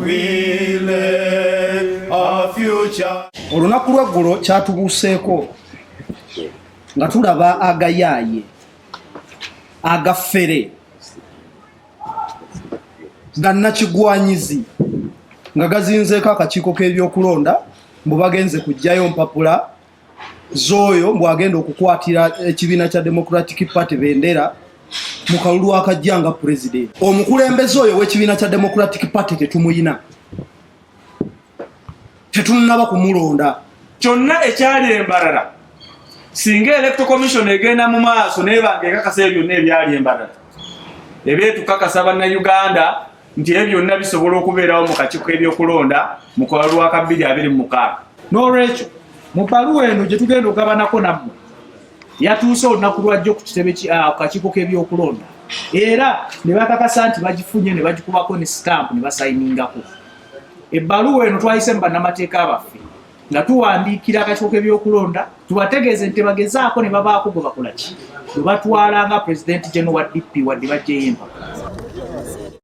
We live a future. Olunaku lw'eggulo kyatubuuseeko nga tulaba agayaaye agaffere gannakigwanyizi nga gazinzeeko akakiiko k'ebyokulonda mbu bagenze kuggyayo mpapula z'oyo mbwagenda okukwatira ekibiina kya Democratic Party bendera mu kalulu akajja nga president. Omukulembeze oyo w'ekibiina kya Democratic Party tetumuyina, tetunaba kumulonda. Kyonna ekyali embalala singa Electoral Commission egenda mu maaso nebanga ekakasa ebyo byonna ebyali embalala ebyetukakasa bannayuganda nti ebyo byonna bisobola okubeerawo mu kakiiko k'ebyokulonda mu kalulu ka 2026. N'olwekyo mu bbaluwa eno gye tugenda okugabanako nammwe yatuuse olunaku lwajjo ku kitebe kakiiko k'ebyokulonda era ne bakakasa nti bagifunye ne bagikubako ne stamp ne basayiningako. Ebbaluwa eno twayise mu bannamateeka abaffe nga tuwandiikira akakiiko k'ebyokulonda tubategeeze nti bagezaako ne babaako gwe bakola ki, bwe batwala nga President General wa DP wadde bajjeyo empaka.